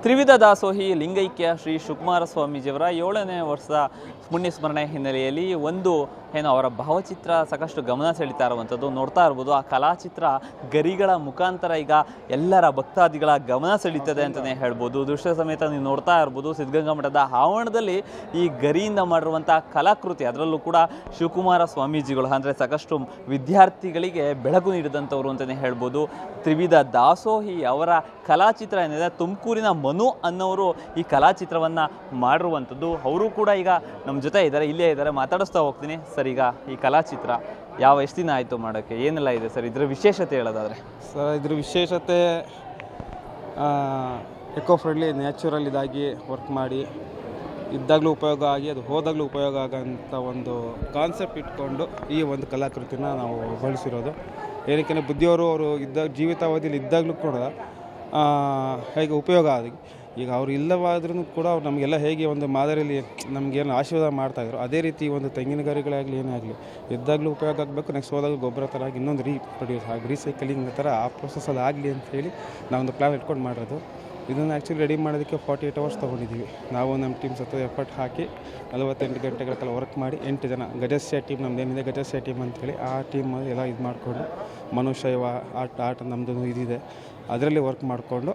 ತ್ರಿವಿಧ ದಾಸೋಹಿ ಲಿಂಗೈಕ್ಯ ಶ್ರೀ ಶಿವಕುಮಾರ ಸ್ವಾಮೀಜಿಯವರ 7ನೇ ವರ್ಷದ ಪುಣ್ಯಸ್ಮರಣೆ ಹಿನ್ನೆಲೆಯಲ್ಲಿ ಅವರ ಭಾವಚಿತ್ರ ಸಾಕಷ್ಟು ಗಮನ ಸೆಳೀತಾ ಇರುವಂಥದ್ದು ನೋಡ್ತಾ ಇರ್ಬೋದು. ಆ ಕಲಾಚಿತ್ರ ಗರಿಗಳ ಮುಖಾಂತರ ಈಗ ಎಲ್ಲರ ಭಕ್ತಾದಿಗಳ ಗಮನ ಸೆಳೀತದೆ ಅಂತಲೇ ಹೇಳ್ಬೋದು. ದೃಶ್ಯ ಸಮೇತ ನೀವು ನೋಡ್ತಾ ಇರ್ಬೋದು. ಸಿದ್ಧಗಂಗಾ ಮಠದ ಆವರಣದಲ್ಲಿ ಈ ಗರಿಯಿಂದ ಮಾಡಿರುವಂಥ ಕಲಾಕೃತಿ, ಅದರಲ್ಲೂ ಕೂಡ ಶಿವಕುಮಾರ ಸ್ವಾಮೀಜಿಗಳು ಅಂದರೆ ಸಾಕಷ್ಟು ವಿದ್ಯಾರ್ಥಿಗಳಿಗೆ ಬೆಳಕು ನೀಡಿದಂಥವ್ರು ಅಂತಲೇ ಹೇಳ್ಬೋದು. ತ್ರಿವಿಧ ದಾಸೋಹಿ ಅವರ ಕಲಾಚಿತ್ರ ಏನಿದೆ, ತುಮಕೂರಿನ ಮನು ಅನ್ನೋರು ಈ ಕಲಾಚಿತ್ರವನ್ನು ಮಾಡಿರುವಂಥದ್ದು. ಅವರು ಕೂಡ ಈಗ ನಮ್ಮ ಜೊತೆ ಇದ್ದಾರೆ, ಇಲ್ಲೇ ಇದ್ದಾರೆ, ಮಾತಾಡಿಸ್ತಾ ಹೋಗ್ತೀನಿ. ಸರ್, ಈಗ ಈ ಕಲಾಚಿತ್ರ ಎಷ್ಟು ದಿನ ಆಯಿತು ಮಾಡೋಕ್ಕೆ, ಏನೆಲ್ಲ ಇದೆ ಸರ್ ಇದರ ವಿಶೇಷತೆ ಹೇಳೋದಾದರೆ? ಸರ್, ಇದ್ರ ವಿಶೇಷತೆ ಎಕೋ ಫ್ರೆಂಡ್ಲಿ, ನ್ಯಾಚುರಲ್ ಇದಾಗಿ ವರ್ಕ್ ಮಾಡಿ, ಇದ್ದಾಗಲೂ ಉಪಯೋಗ ಆಗಿ ಅದು ಹೋದಾಗಲೂ ಉಪಯೋಗ ಆಗೋಂಥ ಒಂದು ಕಾನ್ಸೆಪ್ಟ್ ಇಟ್ಕೊಂಡು ಈ ಒಂದು ಕಲಾಕೃತಿನ ನಾವು ಬಳಸಿರೋದು. ಏನಕ್ಕೆ ಬುದ್ಧಿಯವರು ಅವರು ಜೀವಿತಾವಧಿಯಲ್ಲಿ ಇದ್ದಾಗಲೂ ಕೂಡ ಹೇಗೆ ಉಪಯೋಗ ಆಗಿ, ಈಗ ಅವರು ಇಲ್ಲವಾದ್ರೂ ಕೂಡ ಅವ್ರು ನಮಗೆಲ್ಲ ಹೇಗೆ ಒಂದು ಮಾದರಿಯಲ್ಲಿ ನಮಗೇನು ಆಶೀರ್ವಾದ ಮಾಡ್ತಾಯಿದ್ರು, ಅದೇ ರೀತಿ ಒಂದು ತೆಂಗಿನ ಗರಿಗಳಾಗಲಿ ಏನೇ ಆಗಲಿ ಇದ್ದಾಗಲೂ ಉಪಯೋಗ ಆಗಬೇಕು. ನೆಕ್ಸ್ಟ್ ಹೋದಾಗ ಗೊಬ್ಬರ ಥರ ಆಗಿ ಇನ್ನೊಂದು ರೀಪ್ರೊಡ್ಯೂಸ್ ಆಗಿ ರೀಸೈಕಲಿಂಗ್ ಥರ ಆ ಪ್ರೊಸೆಸಲ್ಲಿ ಆಗಲಿ ಅಂತ ಹೇಳಿ ನಾವೊಂದು ಪ್ಲ್ಯಾನ್ ಇಟ್ಕೊಂಡು ಮಾಡಿರೋದು. ಇದನ್ನು ಆ್ಯಕ್ಚುಲಿ ರೆಡಿ ಮಾಡೋದಕ್ಕೆ 48 hours ತೊಗೊಂಡಿದ್ದೀವಿ. ನಾವು ನಮ್ಮ ಟೀಮ್ ಎಫರ್ಟ್ ಹಾಕಿ 48 ಗಂಟೆಗಳ ಕಾಲ ವರ್ಕ್ ಮಾಡಿ 8 ಜನ ಗಜಸ್ಯ ಟೀಮ್, ನಮ್ಮದೇನಿದೆ ಗಜಸ್ಯ ಟೀಮ್ ಅಂಥೇಳಿ ಆ ಟೀಮ್ ಎಲ್ಲ ಇದು ಮಾಡಿಕೊಂಡು, ಮನುಶೈವ ಆಟ ನಮ್ಮದು ಇದಿದೆ, ಅದರಲ್ಲಿ ವರ್ಕ್ ಮಾಡಿಕೊಂಡು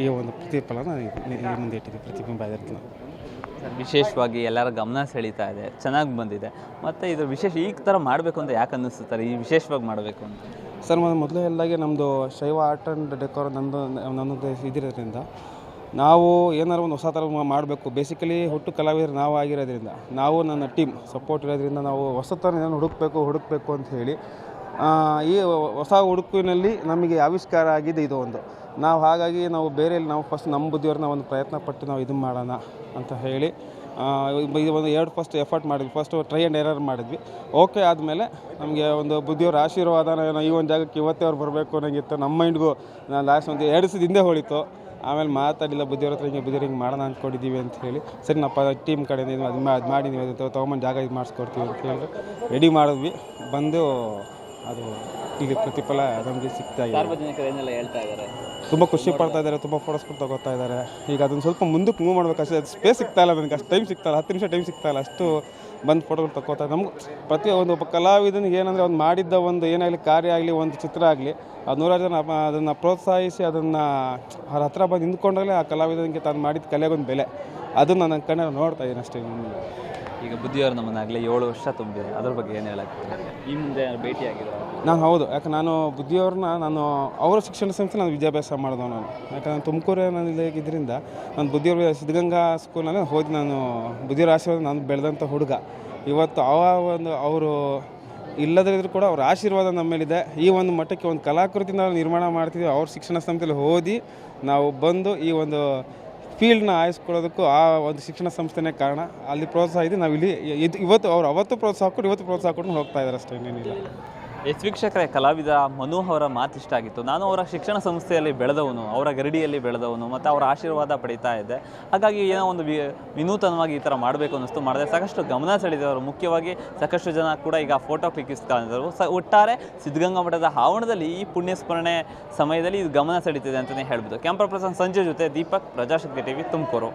ಈ ಒಂದು ಪ್ರತಿಫಲನ ಮುಂದೆ ಇಟ್ಟಿದ್ದೀವಿ. ಪ್ರತಿಬಿಂಬ ಇದಕ್ಕೆ ವಿಶೇಷವಾಗಿ ಎಲ್ಲರ ಗಮನ ಸೆಳೀತಾ ಇದೆ, ಚೆನ್ನಾಗಿ ಬಂದಿದೆ. ಮತ್ತು ಇದು ವಿಶೇಷ ಈ ಥರ ಮಾಡಬೇಕು ಅಂತ ಯಾಕೆ ಅನ್ನಿಸ್ತಾರೆ, ಈ ವಿಶೇಷವಾಗಿ ಮಾಡಬೇಕು ಅಂತ? ಸರ್, ಮೊದಲೇ ಎಲ್ಲಾಗೆ ನಮ್ಮದು ಶೈವ ಆರ್ಟ್ ಆ್ಯಂಡ್ ಡೆಕೋರ್ ನನ್ನದು ಇದಿರೋದ್ರಿಂದ ನಾವು ಏನಾದ್ರು ಒಂದು ಹೊಸ ಥರ ಮಾಡಬೇಕು. ಬೇಸಿಕಲಿ ಹುಟ್ಟು ಕಲಾವಿದರು ನಾವು ಆಗಿರೋದ್ರಿಂದ, ನಾವು ನನ್ನ ಟೀಮ್ ಸಪೋರ್ಟ್ ಇರೋದ್ರಿಂದ ನಾವು ಹೊಸ ಥರ ಏನಾದ್ರು ಹುಡುಕಬೇಕು ಅಂತ ಹೇಳಿ ಈ ಹೊಸ ಹುಡುಕಿನಲ್ಲಿ ನಮಗೆ ಆವಿಷ್ಕಾರ ಆಗಿದೆ ಇದು ಒಂದು. ಹಾಗಾಗಿ ನಾವು ನಾವು ಫಸ್ಟ್ ನಮ್ಮ ಬುದ್ಧಿಯವ್ರನ್ನ ಒಂದು ಪ್ರಯತ್ನ ಪಟ್ಟು ನಾವು ಇದು ಮಾಡೋಣ ಅಂತ ಹೇಳಿ ಇದು ಒಂದು ಫಸ್ಟ್ ಎಫರ್ಟ್ ಮಾಡಿದ್ವಿ. ಫಸ್ಟ್ ಟ್ರೈ ಆ್ಯಂಡ್ ಎರರ್ ಮಾಡಿದ್ವಿ. ಓಕೆ ಆದಮೇಲೆ ನಮಗೆ ಒಂದು ಬುದ್ಧಿಯವ್ರ ಆಶೀರ್ವಾದನ ಈ ಒಂದು ಜಾಗಕ್ಕೆ ಇವತ್ತೇ ಅವ್ರು ಬರಬೇಕು ಅನ್ನೋಂಗಿತ್ತು. ನಮ್ಮ ಮೈಂಡ್ಗೂ ನಾನು ಲಾಸ್ಟ್ ಒಂದು 2 ದಿವಸದ ಹಿಂದೆ ಹೊಳಿತು. ಆಮೇಲೆ ಮಾತಾಡಿಲ್ಲ, ಬುದ್ಧಿಯವ್ರ ಹತ್ರ ಹಿಂಗೆ ಮಾಡೋಣ ಅಂದ್ಕೊಂಡಿದ್ದೀವಿ ಅಂತ ಹೇಳಿ, ಸರಿ ನಪ್ಪ ಟೀಮ್ ಕಡೆಯಿಂದ ಇದು ಮಾಡಿ ನೀವು ಅದು ತೊಗೊಂಬಂದು ಜಾಗ ಇದು ಮಾಡಿಸ್ಕೊಡ್ತೀವಿ ಅಂತ ಹೇಳಿ ರೆಡಿ ಮಾಡಿದ್ವಿ. ಬಂದು ಅದು ಈಗ ಪ್ರತಿಫಲ ನಮಗೆ ಸಿಗ್ತಾ ಇದೆ. ಸಾರ್ವಜನಿಕರು ಏನೆಲ್ಲ ಹೇಳ್ತಾ ಇದ್ದಾರೆ, ತುಂಬ ಖುಷಿ ಪಡ್ತಾ ಇದ್ದಾರೆ, ತುಂಬ ಫೋಟೋಸ್ಗಳು ತೊಗೋತಾ ಇದ್ದಾರೆ. ಈಗ ಅದನ್ನು ಸ್ವಲ್ಪ ಮುಂದಕ್ಕೆ ಮೂವ್ ಮಾಡಬೇಕು ಅಷ್ಟೇ, ಅದು ಸ್ಪೇಸ್ ಸಿಗ್ತಾಯಿಲ್ಲ ನನಗೆ, ಅಷ್ಟು ಟೈಮ್ ಸಿಗ್ತಾಯಿಲ್ಲ, 10 ನಿಮಿಷ ಟೈಮ್ ಸಿಗ್ತಾಯಿಲ್ಲ, ಅಷ್ಟು ಬಂದು ಫೋಟೋಗಳು ತೊಗೋತಾರೆ. ನಮ್ಗೆ ಪ್ರತಿಯೊಂದು ಒಬ್ಬ ಕಲಾವಿದನಿಗೆ ಏನಂದರೆ ಒಂದು ಮಾಡಿದ್ದ ಒಂದು ಏನಾಗಲಿ ಕಾರ್ಯ ಆಗಲಿ, ಒಂದು ಚಿತ್ರ ಆಗಲಿ, ಅದು 100 ಜನ ಅದನ್ನು ಪ್ರೋತ್ಸಾಹಿಸಿ ಅದನ್ನು ಅವ್ರ ಹತ್ರ ಬಂದು ನಿಂತ್ಕೊಂಡಾಗಲೇ ಆ ಕಲಾವಿದನಿಗೆ ತಾನು ಮಾಡಿದ ಕಲೆಗೊಂದು ಬೆಲೆ, ಅದನ್ನು ನನ್ನ ಕಣ್ಣಲ್ಲಿ ನೋಡ್ತಾ ಇದ್ದೀನಿ ಅಷ್ಟೇ. ಈಗ ಬುದ್ಧಿಯವರು ನಮ್ಮನ್ನಾಗಲೇ 7 ವರ್ಷ ತುಂಬಿದೆ, ಅದ್ರ ಬಗ್ಗೆ ಏನು ಹೇಳಕ್ಕೆ ಈ ಮುಂದೆ ಭೇಟಿಯಾಗಿದ್ದಾರೆ? ನಾನು ಹೌದು, ಯಾಕೆ ನಾನು ಬುದ್ಧಿಯವ್ರನ್ನ ಅವರ ಶಿಕ್ಷಣ ಸಂಸ್ಥೆ ನಾನು ವಿದ್ಯಾಭ್ಯಾಸ ಮಾಡಿದವ ನಾನು. ಯಾಕೆ ನಾನು ತುಮಕೂರಿನಲ್ಲಿ ಇದರಿಂದ ನಾನು ಬುದ್ಧಿಯವ್ರ ಸಿದ್ಧಗಂಗಾ ಸ್ಕೂಲ್ನಲ್ಲಿ ಹೋಗಿ ನಾನು ಬುದ್ಧಿಯವ್ರ ಆಶೀರ್ವಾದ ನಾನು ಬೆಳೆದಂಥ ಹುಡುಗ. ಇವತ್ತು ಅವರು ಇಲ್ಲದಿದ್ದರೂ ಕೂಡ ಅವ್ರ ಆಶೀರ್ವಾದ ನಮ್ಮ ಮೇಲಿದೆ. ಈ ಒಂದು ಮಟ್ಟಕ್ಕೆ ಒಂದು ಕಲಾಕೃತಿ ನಾವು ನಿರ್ಮಾಣ ಮಾಡ್ತಿದ್ದೀವಿ. ಅವ್ರ ಶಿಕ್ಷಣ ಸಂಸ್ಥೆಯಲ್ಲಿ ಓದಿ ನಾವು ಬಂದು ಈ ಒಂದು ಫೀಲ್ಡ್ನ ಆಯಿಸ್ಕೊಳ್ಳೋದಕ್ಕೂ ಆ ಒಂದು ಶಿಕ್ಷಣ ಸಂಸ್ಥೆನೇ ಕಾರಣ. ಅಲ್ಲಿ ಪ್ರೋತ್ಸಾಹ ಇದೆ. ನಾವು ಇಲ್ಲಿ ಇವತ್ತು ಅವ್ರು ಅವತ್ತು ಪ್ರೋತ್ಸಾಹ ಕೊಟ್ಟು ಇವತ್ತು ಪ್ರೋತ್ಸಾಹ ಕೊಟ್ಟು ಹೋಗ್ತಾ ಇದ್ದಾರೆ ಅಷ್ಟೇ, ಇನ್ನೇನಿಲ್ಲ. ವೀಕ್ಷಕರೇ, ಕಲಾವಿದ ಮನು ಅವರ ಮಾತು ಇಷ್ಟ ಆಗಿತ್ತು. ನಾನು ಅವರ ಶಿಕ್ಷಣ ಸಂಸ್ಥೆಯಲ್ಲಿ ಬೆಳೆದವನು, ಅವರ ಗರಡಿಯಲ್ಲಿ ಬೆಳೆದವನು, ಮತ್ತು ಅವರ ಆಶೀರ್ವಾದ ಪಡೀತಾ ಇದ್ದೆ. ಹಾಗಾಗಿ ಏನೋ ಒಂದು ವಿನೂತನವಾಗಿ ಈ ಥರ ಮಾಡಬೇಕು ಅನ್ನಿಸ್ತು, ಮಾಡಿದೆ. ಸಾಕಷ್ಟು ಗಮನ ಸೆಳೆದವರು, ಮುಖ್ಯವಾಗಿ ಸಾಕಷ್ಟು ಜನ ಕೂಡ ಈಗ ಫೋಟೋ ಕ್ಲಿಕ್ಕಿಸ್ತಾ ಇದ್ದರು. ಒಟ್ಟಾರೆ ಸಿದ್ಧಗಂಗಾ ಮಠದ ಆವರಣದಲ್ಲಿ ಈ ಪುಣ್ಯಸ್ಮರಣೆ ಸಮಯದಲ್ಲಿ ಇದು ಗಮನ ಸೆಳೀತಿದೆ ಅಂತಲೇ ಹೇಳ್ಬೋದು. ಕ್ಯಾಮ್ರಾ ಪರ್ಸನ್ ಸಂಜಯ್ ಜೊತೆ ದೀಪಕ್, ಪ್ರಜಾಶಕ್ತಿ ಟಿವಿ, ತುಮಕೂರು.